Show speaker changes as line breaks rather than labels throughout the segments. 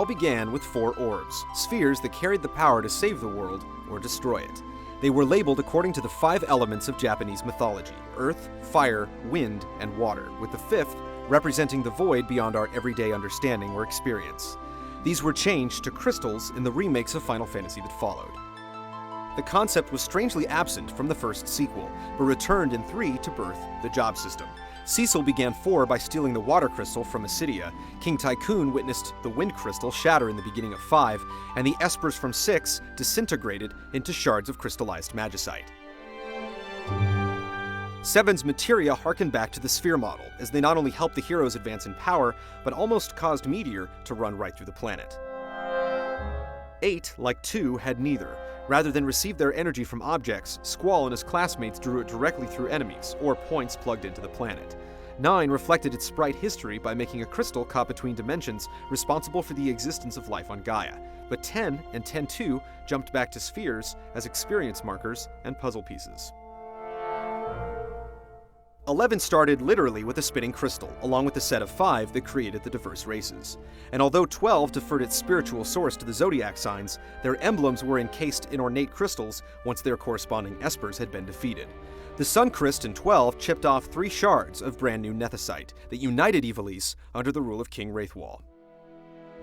all began with 4 orbs, spheres that carried the power to save the world or destroy it. They were labeled according to the 5 elements of Japanese mythology: earth, fire, wind, and water, with the 5th representing the void beyond our everyday understanding or experience. These were changed to crystals in the remakes of Final Fantasy that followed. The concept was strangely absent from the first sequel, but returned in 3 to birth the job system. Cecil began 4 by stealing the water crystal from Acidia, King Tycoon witnessed the wind crystal shatter in the beginning of 5, and the espers from 6 disintegrated into shards of crystallized magicite. 7's materia harken back to the sphere model, as they not only helped the heroes advance in power, but almost caused Meteor to run right through the planet. 8, like 2, had neither. Rather than receive their energy from objects, Squall and his classmates drew it directly through enemies, or points plugged into the planet. 9 reflected its sprite history by making a crystal caught between dimensions responsible for the existence of life on Gaia, but 10 and 10-2 jumped back to spheres as experience markers and puzzle pieces. 11 started literally with a spinning crystal, along with the set of 5 that created the diverse races. And although 12 deferred its spiritual source to the zodiac signs, their emblems were encased in ornate crystals once their corresponding espers had been defeated. The Sun Christ in 12 chipped off 3 shards of brand new nethicite that united Ivalice under the rule of King Wraithwall.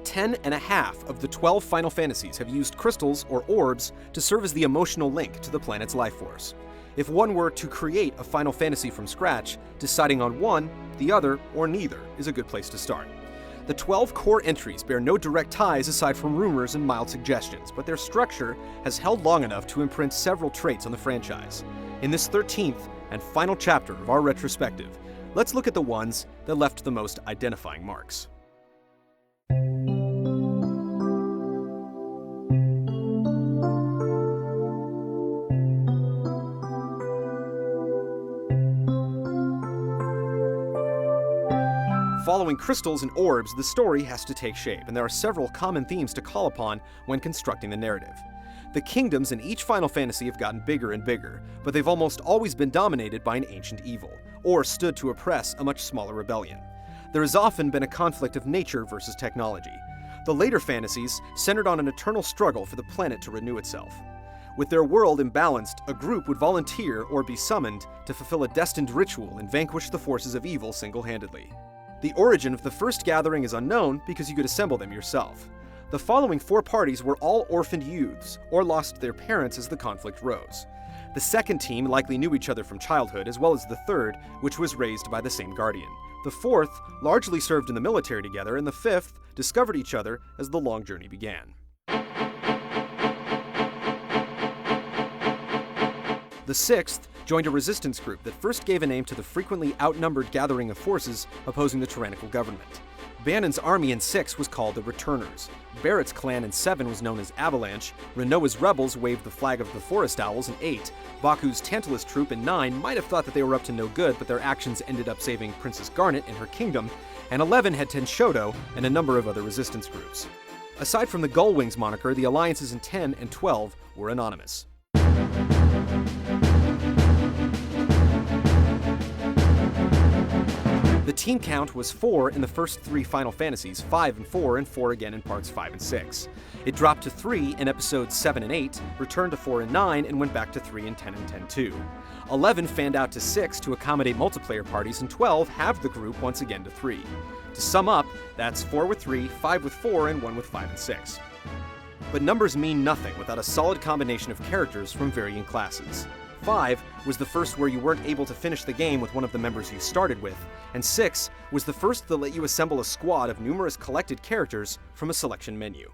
10 and a half of the 12 Final Fantasies have used crystals or orbs to serve as the emotional link to the planet's life force. If one were to create a Final Fantasy from scratch, deciding on one, the other, or neither is a good place to start. The 12 core entries bear no direct ties aside from rumors and mild suggestions, but their structure has held long enough to imprint several traits on the franchise. In this 13th and final chapter of our retrospective, let's look at the ones that left the most identifying marks. Following crystals and orbs, the story has to take shape, and there are several common themes to call upon when constructing the narrative. The kingdoms in each Final Fantasy have gotten bigger and bigger, but they've almost always been dominated by an ancient evil, or stood to oppress a much smaller rebellion. There has often been a conflict of nature versus technology. The later fantasies centered on an eternal struggle for the planet to renew itself. With their world imbalanced, a group would volunteer or be summoned to fulfill a destined ritual and vanquish the forces of evil single-handedly. The origin of the first gathering is unknown because you could assemble them yourself. The following 4 parties were all orphaned youths, or lost their parents as the conflict rose. The second team likely knew each other from childhood, as well as the third, which was raised by the same guardian. The fourth largely served in the military together, and the fifth discovered each other as the long journey began. The sixth joined a resistance group that first gave a name to the frequently outnumbered gathering of forces opposing the tyrannical government. Banon's army in 6 was called the Returners. Barrett's clan in 7 was known as Avalanche. Renoa's rebels waved the flag of the Forest Owls in 8. Baku's Tantalus troop in 9 might have thought that they were up to no good, but their actions ended up saving Princess Garnet and her kingdom. And 11 had Tenshodo and a number of other resistance groups. Aside from the Gullwings moniker, the alliances in 10 and 12 were anonymous. The team count was 4 in the first 3 Final Fantasies, 5 and 4, and 4 again in parts 5 and 6. It dropped to 3 in episodes 7 and 8, returned to 4 and 9, and went back to 3 in 10 and 10-2. 11 fanned out to 6 to accommodate multiplayer parties, and 12 halved the group once again to 3. To sum up, that's 4 with 3, 5 with 4, and 1 with 5 and 6. But numbers mean nothing without a solid combination of characters from varying classes. 5 was the first where you weren't able to finish the game with one of the members you started with, and 6 was the first that let you assemble a squad of numerous collected characters from a selection menu.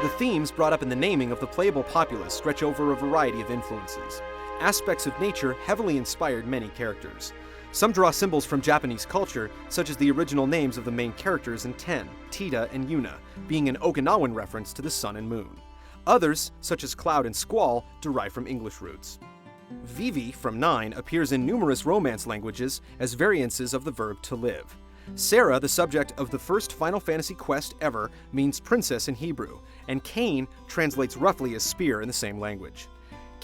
The themes brought up in the naming of the playable populace stretch over a variety of influences. Aspects of nature heavily inspired many characters. Some draw symbols from Japanese culture, such as the original names of the main characters in 10, Tita and Yuna, being an Okinawan reference to the sun and moon. Others, such as Cloud and Squall, derive from English roots. Vivi, from 9, appears in numerous Romance languages as variances of the verb to live. Sarah, the subject of the first Final Fantasy quest ever, means princess in Hebrew, and Cain translates roughly as spear in the same language.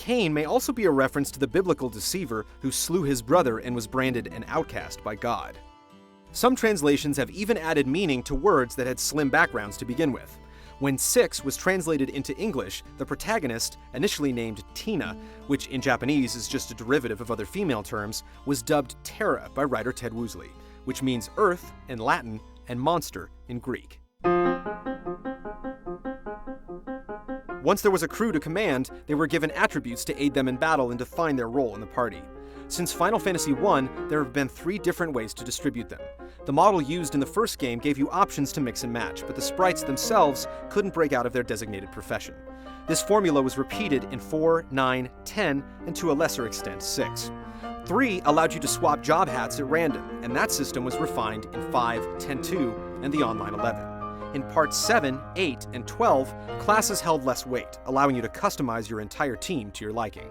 Cain may also be a reference to the biblical deceiver who slew his brother and was branded an outcast by God. Some translations have even added meaning to words that had slim backgrounds to begin with. When 6 was translated into English, the protagonist, initially named Tina, which in Japanese is just a derivative of other female terms, was dubbed Terra by writer Ted Woosley, which means earth in Latin and monster in Greek. Once there was a crew to command, they were given attributes to aid them in battle and define their role in the party. Since Final Fantasy I, there have been 3 different ways to distribute them. The model used in the first game gave you options to mix and match, but the sprites themselves couldn't break out of their designated profession. This formula was repeated in 4, 9, 10, and to a lesser extent 6. 3 allowed you to swap job hats at random, and that system was refined in 5, 10.2, and the Online 11. In Parts 7, 8, and 12, classes held less weight, allowing you to customize your entire team to your liking.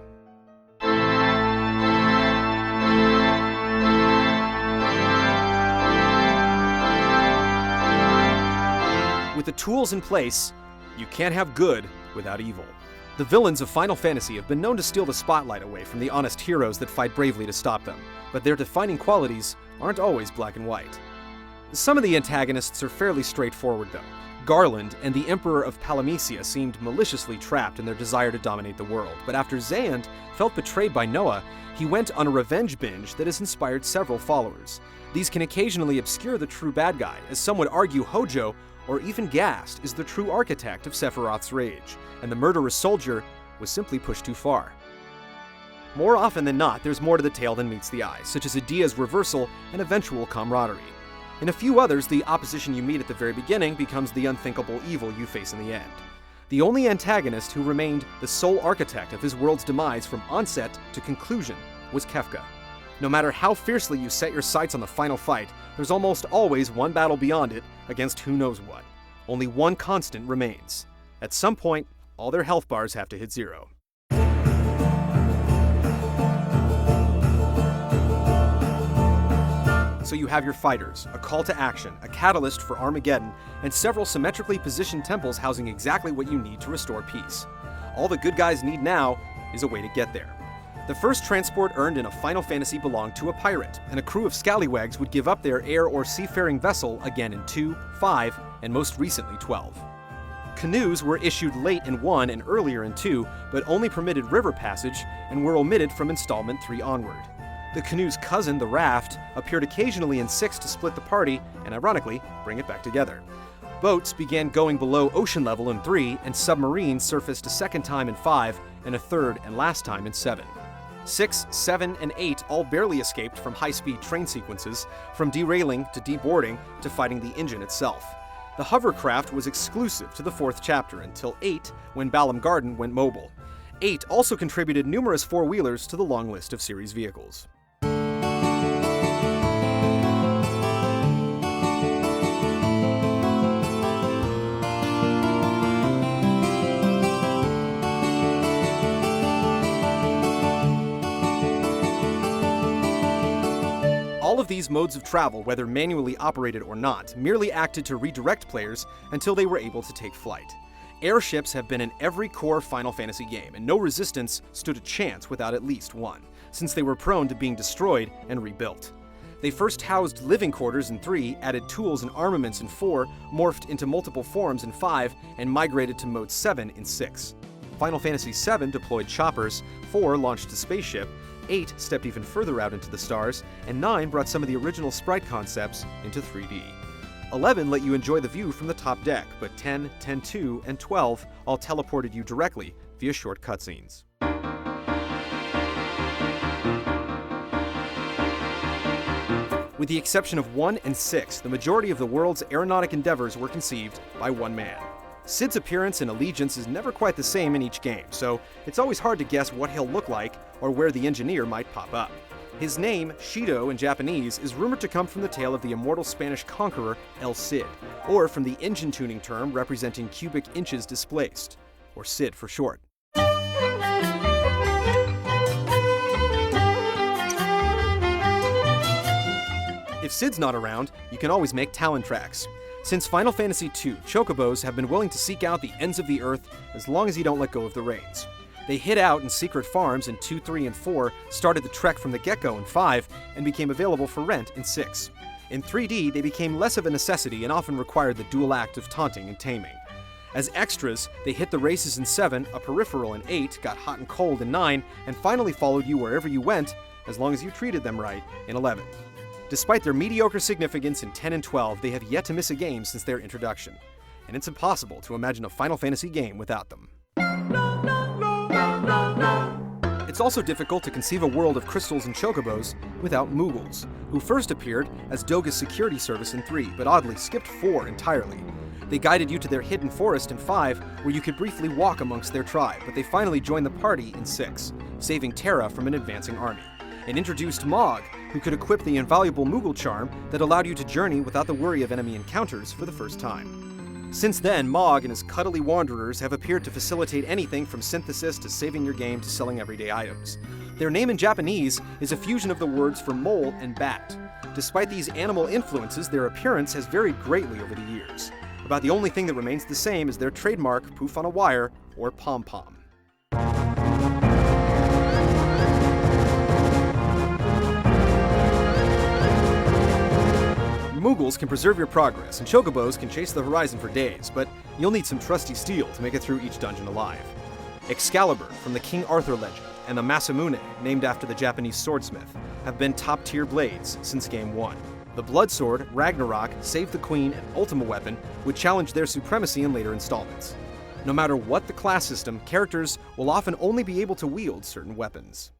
With the tools in place, you can't have good without evil. The villains of Final Fantasy have been known to steal the spotlight away from the honest heroes that fight bravely to stop them, but their defining qualities aren't always black and white. Some of the antagonists are fairly straightforward though. Garland and the Emperor of Palamecia seemed maliciously trapped in their desire to dominate the world, but after Zayand felt betrayed by Noah, he went on a revenge binge that has inspired several followers. These can occasionally obscure the true bad guy, as some would argue Hojo, or even Gast, is the true architect of Sephiroth's rage, and the murderous soldier was simply pushed too far. More often than not, there's more to the tale than meets the eye, such as Adia's reversal and eventual camaraderie. In a few others, the opposition you meet at the very beginning becomes the unthinkable evil you face in the end. The only antagonist who remained the sole architect of his world's demise from onset to conclusion was Kefka. No matter how fiercely you set your sights on the final fight, there's almost always one battle beyond it against who knows what. Only one constant remains. At some point, all their health bars have to hit 0. So you have your fighters, a call to action, a catalyst for Armageddon, and several symmetrically positioned temples housing exactly what you need to restore peace. All the good guys need now is a way to get there. The first transport earned in a Final Fantasy belonged to a pirate, and a crew of scallywags would give up their air or seafaring vessel again in 2, 5, and most recently 12. Canoes were issued late in 1 and earlier in 2, but only permitted river passage and were omitted from installment 3 onward. The canoe's cousin, the raft, appeared occasionally in 6 to split the party and, ironically, bring it back together. Boats began going below ocean level in 3, and submarines surfaced a second time in 5, and a third and last time in 7. 6, 7, and 8 all barely escaped from high-speed train sequences, from derailing to deboarding to fighting the engine itself. The hovercraft was exclusive to the 4th chapter until 8, when Balam Garden went mobile. 8 also contributed numerous four-wheelers to the long list of series vehicles. All of these modes of travel, whether manually operated or not, merely acted to redirect players until they were able to take flight. Airships have been in every core Final Fantasy game, and no resistance stood a chance without at least one, since they were prone to being destroyed and rebuilt. They first housed living quarters in 3, added tools and armaments in 4, morphed into multiple forms in 5, and migrated to Mode 7 in 6. Final Fantasy VII deployed choppers, 4 launched a spaceship, 8 stepped even further out into the stars, and 9 brought some of the original sprite concepts into 3D. 11 let you enjoy the view from the top deck, but 10, 10.2, and 12 all teleported you directly via short cutscenes. With the exception of 1 and 6, the majority of the world's aeronautic endeavors were conceived by one man. Cid's appearance and allegiance is never quite the same in each game, so it's always hard to guess what he'll look like or where the engineer might pop up. His name, Shido in Japanese, is rumored to come from the tale of the immortal Spanish conqueror El Cid, or from the engine tuning term representing cubic inches displaced, or CID for short. If Cid's not around, you can always make Talon tracks. Since Final Fantasy II, chocobos have been willing to seek out the ends of the earth as long as you don't let go of the reins. They hid out in secret farms in 2, 3, and 4, started the trek from the get-go in 5, and became available for rent in 6. In 3D, they became less of a necessity and often required the dual act of taunting and taming. As extras, they hit the races in 7, a peripheral in 8, got hot and cold in 9, and finally followed you wherever you went, as long as you treated them right, in 11. Despite their mediocre significance in 10 and 12, they have yet to miss a game since their introduction. And it's impossible to imagine a Final Fantasy game without them. It's also difficult to conceive a world of crystals and chocobos without Moogles, who first appeared as Doga's security service in 3, but oddly skipped 4 entirely. They guided you to their hidden forest in 5, where you could briefly walk amongst their tribe, but they finally joined the party in 6, saving Terra from an advancing army, and introduced Mog, who could equip the invaluable Moogle charm that allowed you to journey without the worry of enemy encounters for the first time. Since then, Mog and his cuddly wanderers have appeared to facilitate anything from synthesis to saving your game to selling everyday items. Their name in Japanese is a fusion of the words for mole and bat. Despite these animal influences, their appearance has varied greatly over the years. About the only thing that remains the same is their trademark poof on a wire, or pom-pom. Moogles can preserve your progress, and chocobos can chase the horizon for days, but you'll need some trusty steel to make it through each dungeon alive. Excalibur, from the King Arthur legend, and the Masamune, named after the Japanese swordsmith, have been top-tier blades since Game 1. The Bloodsword, Ragnarok, Save the Queen, and Ultima Weapon would challenge their supremacy in later installments. No matter what the class system, characters will often only be able to wield certain weapons.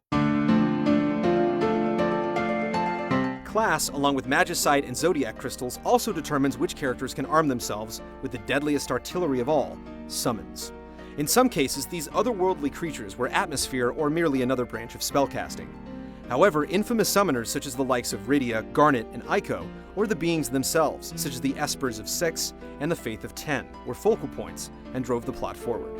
Class, along with Magicite and Zodiac crystals, also determines which characters can arm themselves with the deadliest artillery of all, summons. In some cases, these otherworldly creatures were atmosphere or merely another branch of spellcasting. However, infamous summoners such as the likes of Rydia, Garnet, and Ico, or the beings themselves, such as the Espers of 6 and the Faith of 10, were focal points and drove the plot forward.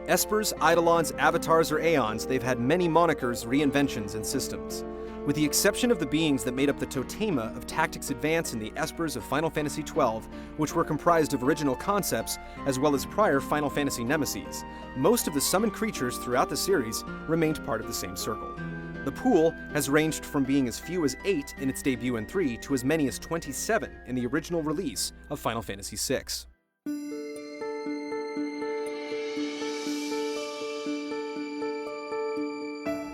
Espers, Eidolons, Avatars, or Aeons, they've had many monikers, reinventions, and systems. With the exception of the beings that made up the totema of Tactics Advance and the Espers of Final Fantasy XII, which were comprised of original concepts as well as prior Final Fantasy nemeses, most of the summoned creatures throughout the series remained part of the same circle. The pool has ranged from being as few as 8 in its debut in 3 to as many as 27 in the original release of Final Fantasy VI.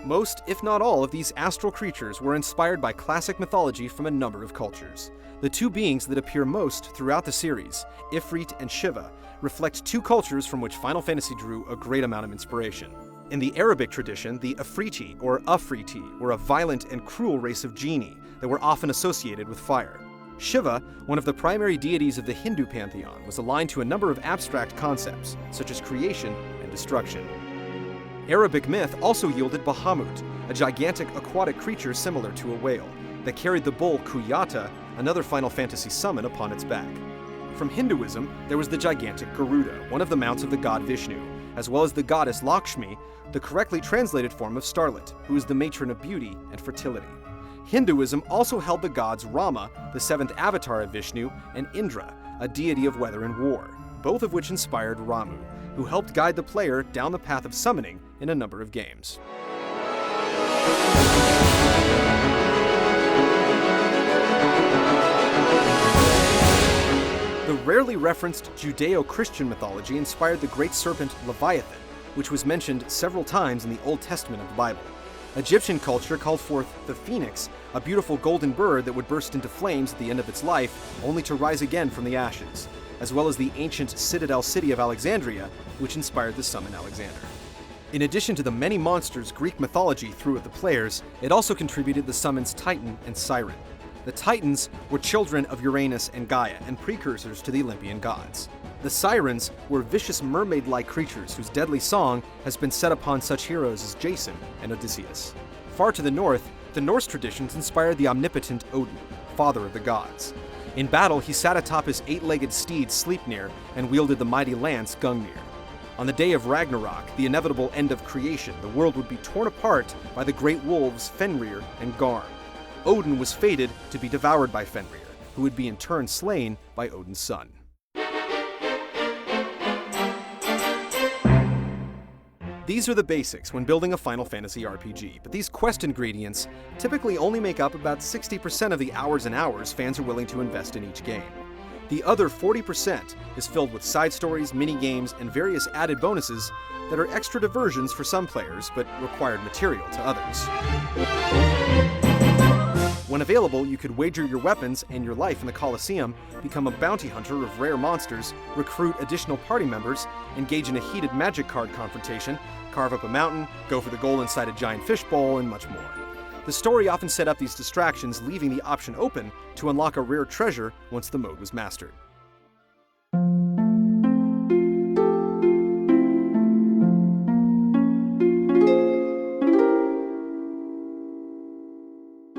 Most, if not all, of these astral creatures were inspired by classic mythology from a number of cultures. The two beings that appear most throughout the series, Ifrit and Shiva, reflect two cultures from which Final Fantasy drew a great amount of inspiration. In the Arabic tradition, the Afriti, or Afriti, were a violent and cruel race of genii that were often associated with fire. Shiva, one of the primary deities of the Hindu pantheon, was aligned to a number of abstract concepts, such as creation and destruction. Arabic myth also yielded Bahamut, a gigantic aquatic creature similar to a whale, that carried the bull Kuyata, another Final Fantasy summon, upon its back. From Hinduism, there was the gigantic Garuda, one of the mounts of the god Vishnu, as well as the goddess Lakshmi, the correctly translated form of Starlet, who is the matron of beauty and fertility. Hinduism also held the gods Rama, the seventh avatar of Vishnu, and Indra, a deity of weather and war, both of which inspired Ramu, who helped guide the player down the path of summoning in a number of games. The rarely referenced Judeo-Christian mythology inspired the great serpent Leviathan, which was mentioned several times in the Old Testament of the Bible. Egyptian culture called forth the phoenix, a beautiful golden bird that would burst into flames at the end of its life, only to rise again from the ashes, as well as the ancient citadel city of Alexandria, which inspired the summon Alexander. In addition to the many monsters Greek mythology threw at the players, it also contributed the summons Titan and Siren. The Titans were children of Uranus and Gaia, and precursors to the Olympian gods. The Sirens were vicious mermaid-like creatures whose deadly song has been set upon such heroes as Jason and Odysseus. Far to the north, the Norse traditions inspired the omnipotent Odin, father of the gods. In battle, he sat atop his 8-legged steed Sleipnir and wielded the mighty lance Gungnir. On the day of Ragnarok, the inevitable end of creation, the world would be torn apart by the great wolves Fenrir and Garm. Odin was fated to be devoured by Fenrir, who would be in turn slain by Odin's son. These are the basics when building a Final Fantasy RPG, but these quest ingredients typically only make up about 60% of the hours and hours fans are willing to invest in each game. The other 40% is filled with side stories, mini-games, and various added bonuses that are extra diversions for some players, but required material to others. When available, you could wager your weapons and your life in the Colosseum, become a bounty hunter of rare monsters, recruit additional party members, engage in a heated magic card confrontation, carve up a mountain, go for the goal inside a giant fishbowl, and much more. The story often set up these distractions, leaving the option open to unlock a rare treasure once the mode was mastered.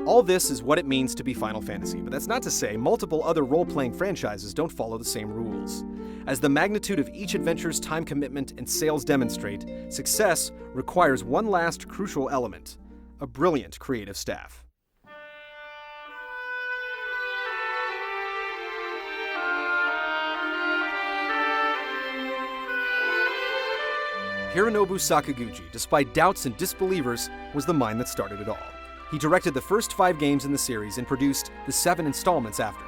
All this is what it means to be Final Fantasy, but that's not to say multiple other role-playing franchises don't follow the same rules. As the magnitude of each adventure's time commitment and sales demonstrate, success requires one last crucial element: a brilliant creative staff. Hironobu Sakaguchi, despite doubts and disbelievers, was the mind that started it all. He directed the first 5 games in the series and produced the 7 installments after.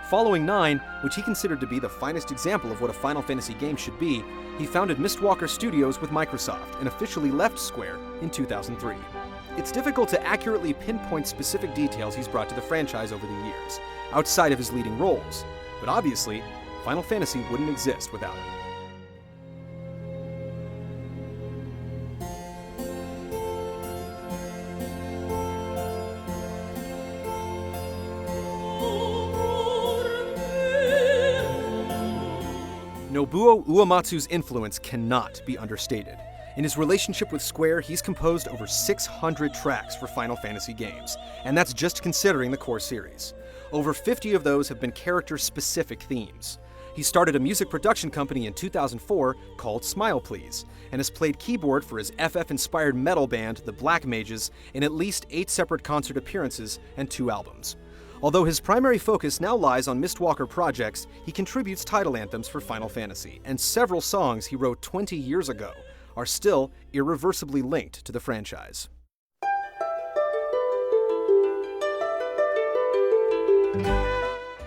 Following 9, which he considered to be the finest example of what a Final Fantasy game should be, he founded Mistwalker Studios with Microsoft and officially left Square in 2003. It's difficult to accurately pinpoint specific details he's brought to the franchise over the years, outside of his leading roles, but obviously, Final Fantasy wouldn't exist without him. Nobuo Uematsu's influence cannot be understated. In his relationship with Square, he's composed over 600 tracks for Final Fantasy games, and that's just considering the core series. Over 50 of those have been character-specific themes. He started a music production company in 2004 called Smile Please, and has played keyboard for his FF-inspired metal band, the Black Mages, in at least 8 separate concert appearances and 2 albums. Although his primary focus now lies on Mistwalker projects, he contributes title anthems for Final Fantasy, and several songs he wrote 20 years ago are still irreversibly linked to the franchise.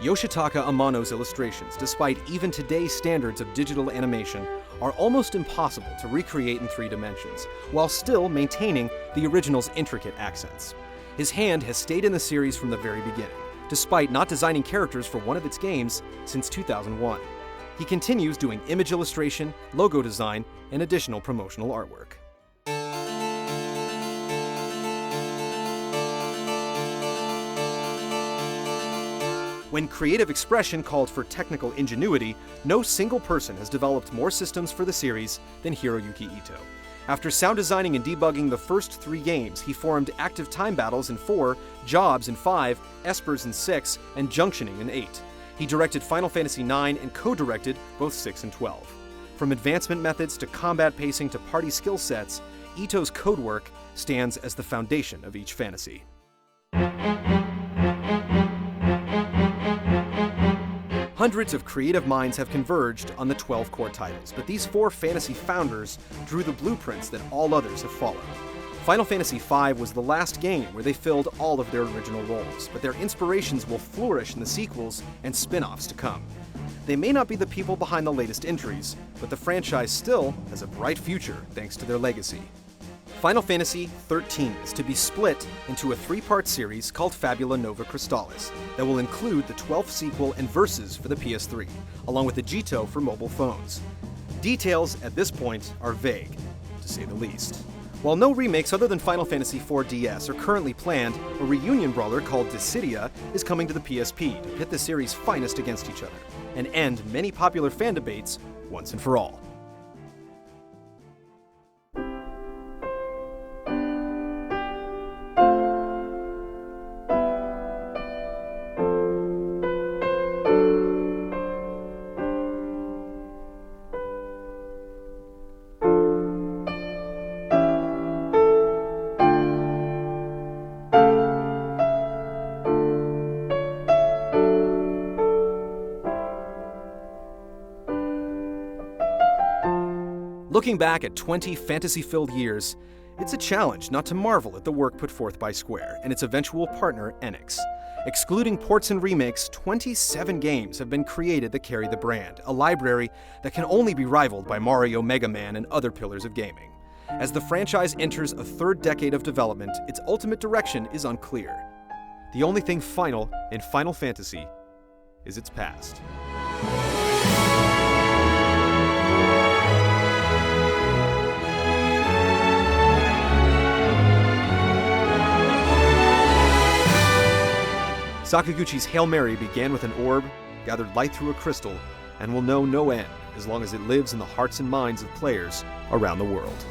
Yoshitaka Amano's illustrations, despite even today's standards of digital animation, are almost impossible to recreate in 3 dimensions, while still maintaining the original's intricate accents. His hand has stayed in the series from the very beginning, despite not designing characters for one of its games since 2001. He continues doing image illustration, logo design, and additional promotional artwork. When creative expression called for technical ingenuity, no single person has developed more systems for the series than Hiroyuki Ito. After sound designing and debugging the first 3 games, he formed Active Time Battles in 4, Jobs in 5, Espers in 6, and Junctioning in 8. He directed Final Fantasy IX and co-directed both 6 and 12. From advancement methods to combat pacing to party skill sets, Ito's code work stands as the foundation of each fantasy. Hundreds of creative minds have converged on the 12 core titles, but these 4 fantasy founders drew the blueprints that all others have followed. Final Fantasy V was the last game where they filled all of their original roles, but their inspirations will flourish in the sequels and spin-offs to come. They may not be the people behind the latest entries, but the franchise still has a bright future thanks to their legacy. Final Fantasy XIII is to be split into a 3-part series called Fabula Nova Crystallis that will include the 12th sequel and verses for the PS3, along with the Jito for mobile phones. Details at this point are vague, to say the least. While no remakes other than Final Fantasy IV DS are currently planned, a reunion brawler called Dissidia is coming to the PSP to pit the series' finest against each other, and end many popular fan debates once and for all. Looking back at 20 fantasy-filled years, it's a challenge not to marvel at the work put forth by Square and its eventual partner, Enix. Excluding ports and remakes, 27 games have been created that carry the brand, a library that can only be rivaled by Mario, Mega Man, and other pillars of gaming. As the franchise enters a third decade of development, its ultimate direction is unclear. The only thing final in Final Fantasy is its past. Sakaguchi's Hail Mary began with an orb, gathered light through a crystal, and will know no end as long as it lives in the hearts and minds of players around the world.